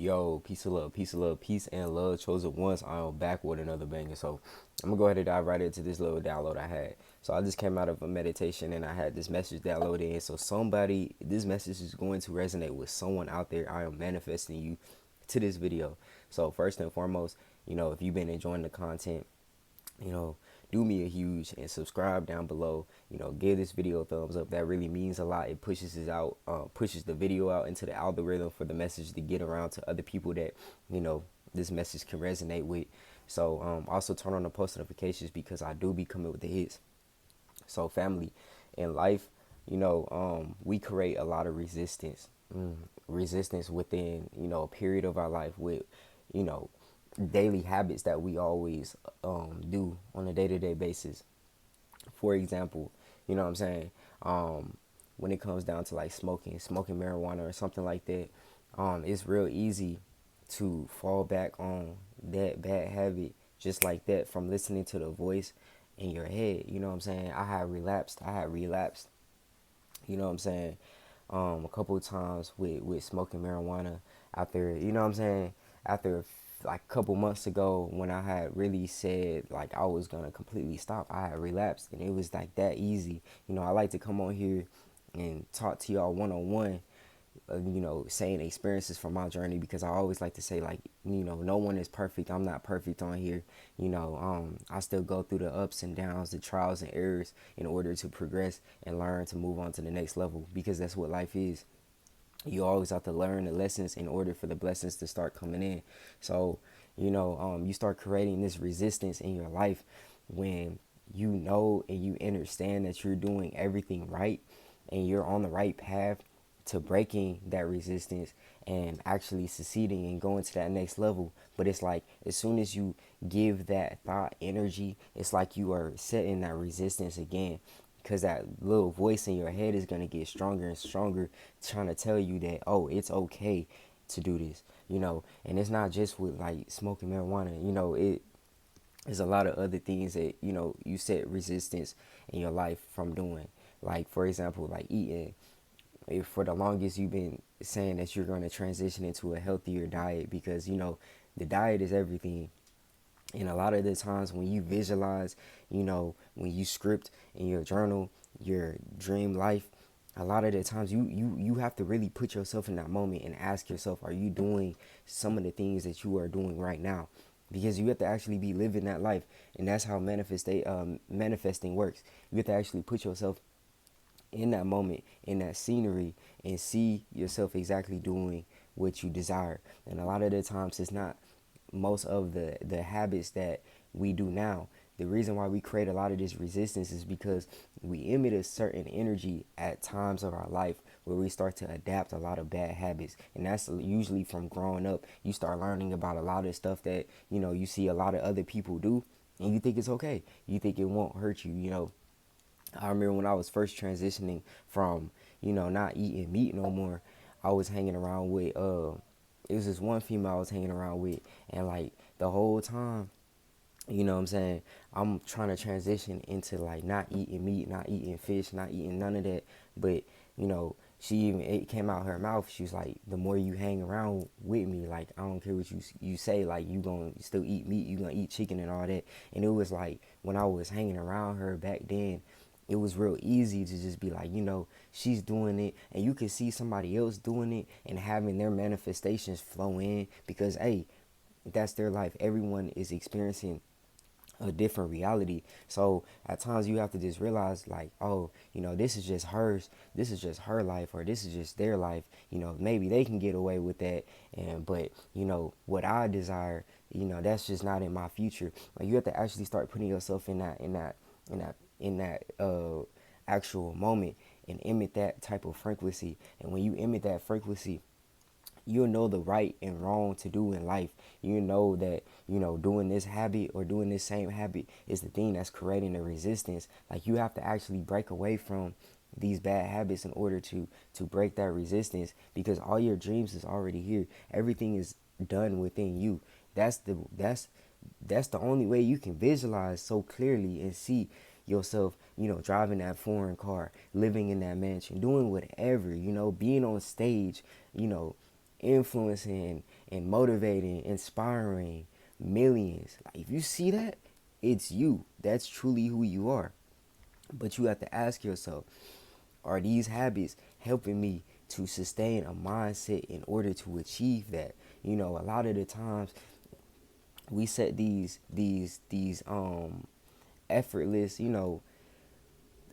Yo, peace of love, peace and love, chosen ones. I am back with another banger. So I'm gonna go ahead and dive right into this little download I had. So I just came out of a meditation and I had this message downloaded in. So this message is going to resonate with someone out there. I am manifesting you to this video. So first and foremost, if you've been enjoying the content, you know, do me a huge and subscribe down below. Give this video a thumbs up. That really means a lot. It pushes the video out into the algorithm for the message to get around to other people that, this message can resonate with. So also turn on the post notifications because I do be coming with the hits. So family, in life, we create a lot of resistance within, a period of our life with, you know, daily habits that we always do on a day-to-day basis. For example, you know what I'm saying? When it comes down to like smoking marijuana or something like that, it's real easy to fall back on that bad habit just like that from listening to the voice in your head. You know what I'm saying? I had relapsed, you know what I'm saying, a couple of times with smoking marijuana after, you know what I'm saying, after like a couple months ago when I had really said like I was gonna completely stop. I had relapsed and it was like that easy. I like to come on here and talk to y'all one on one, saying experiences from my journey because I always like to say like, no one is perfect. I'm not perfect on here. I still go through the ups and downs, the trials and errors in order to progress and learn to move on to the next level because that's what life is. You always have to learn the lessons in order for the blessings to start coming in. So, you start creating this resistance in your life when you know and you understand that you're doing everything right and you're on the right path to breaking that resistance and actually succeeding and going to that next level. But it's like as soon as you give that thought energy, it's like you are setting that resistance again because that little voice in your head is going to get stronger and stronger trying to tell you that, oh, it's okay to do this, and it's not just with like smoking marijuana. It is a lot of other things that you set resistance in your life from doing, like for example like eating. If for the longest you've been saying that you're going to transition into a healthier diet because the diet is everything. And a lot of the times when you visualize, when you script in your journal, your dream life, a lot of the times you have to really put yourself in that moment and ask yourself, are you doing some of the things that you are doing right now? Because you have to actually be living that life. And that's how manifesting works. You have to actually put yourself in that moment, in that scenery, and see yourself exactly doing what you desire. And a lot of the times it's not most of the habits that we do now. The reason why we create a lot of this resistance is because we emit a certain energy at times of our life where we start to adapt a lot of bad habits. And that's usually from growing up. You start learning about a lot of stuff that, you see a lot of other people do and you think it's okay. You think it won't hurt you. I remember when I was first transitioning from, not eating meat no more, I was hanging around with, it was this one female I was hanging around with, and like the whole time, you know what I'm saying, I'm trying to transition into like not eating meat, not eating fish, not eating none of that, but, it came out her mouth, she was like, the more you hang around with me, like, I don't care what you say, like, you gonna still eat meat, you gonna eat chicken and all that, and it was like, when I was hanging around her back then, it was real easy to just be like, she's doing it and you can see somebody else doing it and having their manifestations flow in because, hey, that's their life. Everyone is experiencing a different reality. So at times you have to just realize like, oh, this is just hers. This is just her life or this is just their life. Maybe they can get away with that. But what I desire, that's just not in my future. Like you have to actually start putting yourself in that actual moment and emit that type of frequency. And when you emit that frequency, you'll know the right and wrong to do in life. You know that, doing this habit or doing this same habit is the thing that's creating the resistance. Like you have to actually break away from these bad habits in order to break that resistance because all your dreams is already here. Everything is done within you. That's the only way you can visualize so clearly and see yourself, driving that foreign car, living in that mansion, doing whatever, being on stage, influencing and motivating, inspiring millions. Like if you see that, it's you. That's truly who you are. But you have to ask yourself, are these habits helping me to sustain a mindset in order to achieve that? You know, a lot of the times we set these effortless,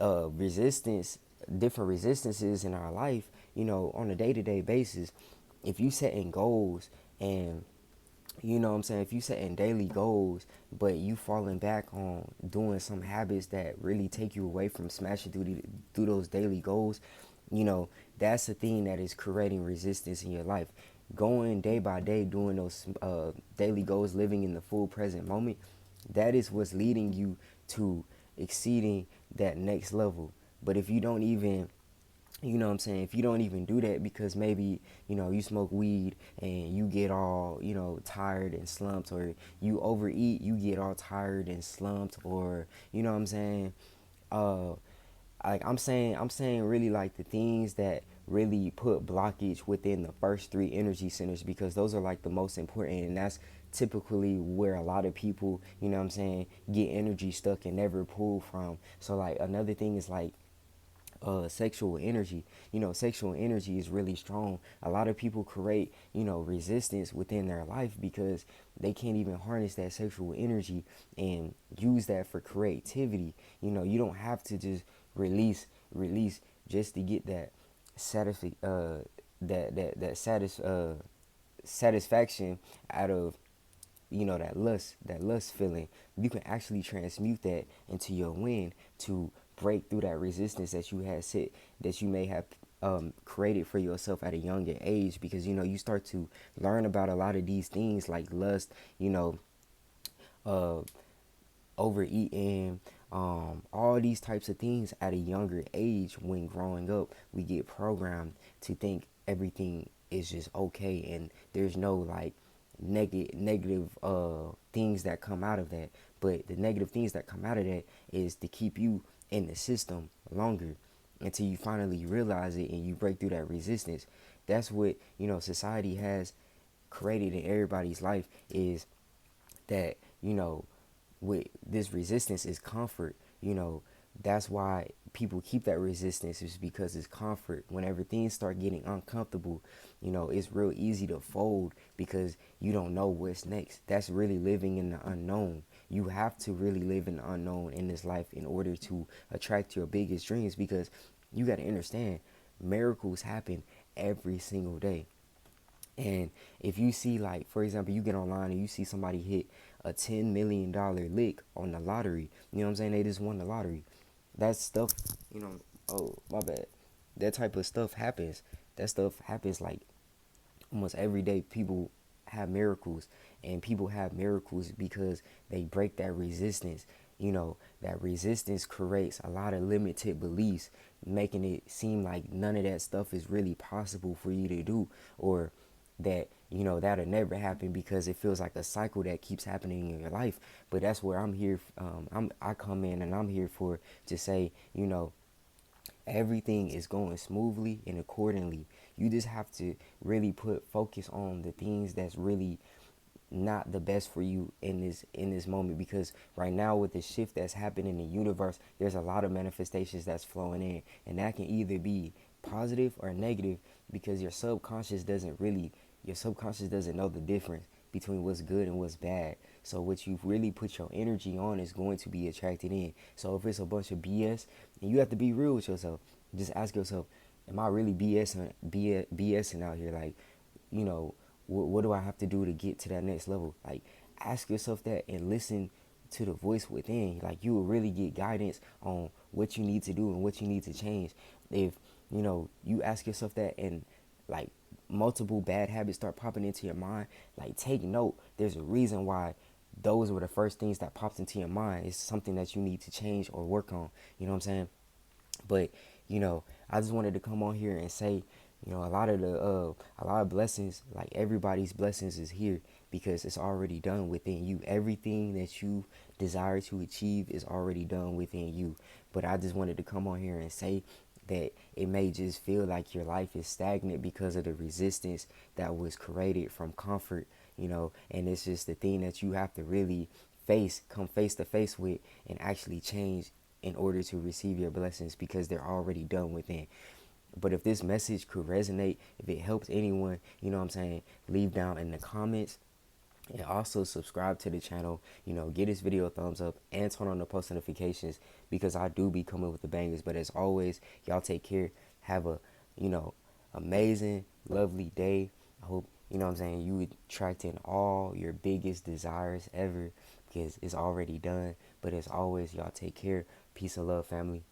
resistance, different resistances in our life, on a day-to-day basis. If you setting goals and what I'm saying, if you setting daily goals but you falling back on doing some habits that really take you away from smashing through those daily goals, you know that's the thing that is creating resistance in your life. Going day by day, doing those daily goals, living in the full present moment, that is what's leading you to exceeding that next level. But if you don't even, if you don't even do that because maybe, you smoke weed and you get all, tired and slumped, or you overeat, you get all tired and slumped, or, what I'm saying? Uh, like I'm saying really like the things that really put blockage within the first three energy centers, because those are like the most important, and that's typically where a lot of people, get energy stuck and never pull from. So like another thing is like sexual energy. Sexual energy is really strong. A lot of people create, resistance within their life because they can't even harness that sexual energy and use that for creativity. You don't have to just release just to get that satisfi- satisfaction out of that lust feeling. You can actually transmute that into your win to break through that resistance that you had set, that you may have created for yourself at a younger age, because you start to learn about a lot of these things like lust, uh, overeating, all these types of things at a younger age. When growing up, we get programmed to think everything is just okay, and there's no like negative things that come out of that. But the negative things that come out of that is to keep you in the system longer until you finally realize it and you break through that resistance. That's what society has created in everybody's life, is that with this resistance is comfort. That's why people keep that resistance, is because it's comfort. Whenever things start getting uncomfortable, it's real easy to fold because you don't know what's next. That's really living in the unknown. You have to really live in the unknown in this life in order to attract your biggest dreams, because you got to understand, miracles happen every single day. And if you see, like, for example, you get online and you see somebody hit a $10 million lick on the lottery, you know what I'm saying? They just won the lottery. That stuff, oh, my bad. That type of stuff happens. That stuff happens like almost every day. People have miracles, and people have miracles because they break that resistance. That resistance creates a lot of limited beliefs, making it seem like none of that stuff is really possible for you to do, or that that'll never happen, because it feels like a cycle that keeps happening in your life. But that's where I'm here. I come in and I'm here for to say, everything is going smoothly and accordingly. You just have to really put focus on the things that's really not the best for you in this moment, because right now, with the shift that's happening in the universe, there's a lot of manifestations that's flowing in, and that can either be positive or negative, because your subconscious doesn't know the difference between what's good and what's bad. So what you really put your energy on is going to be attracted in. So if it's a bunch of BS, and you have to be real with yourself, just ask yourself, am I really BSing out here? Like, you know, what do I have to do to get to that next level? Like, ask yourself that and listen to the voice within. Like, you will really get guidance on what you need to do and what you need to change. If you ask yourself that, and like multiple bad habits start popping into your mind, like, take note. There's a reason why those were the first things that popped into your mind. It's something that you need to change or work on. You know what I'm saying? But I just wanted to come on here and say, a lot of blessings, like everybody's blessings, is here because it's already done within you. Everything that you desire to achieve is already done within you. But I just wanted to come on here and say, that it may just feel like your life is stagnant because of the resistance that was created from comfort, and it's just the thing that you have to really come face to face with and actually change in order to receive your blessings because they're already done within. But if this message could resonate, if it helps anyone, leave down in the comments and also subscribe to the channel. Give this video a thumbs up and turn on the post notifications because I do be coming with the bangers. But as always, y'all take care. Have a, amazing, lovely day. I hope, you attract in all your biggest desires ever because it's already done. But as always, y'all take care. Peace and love, family.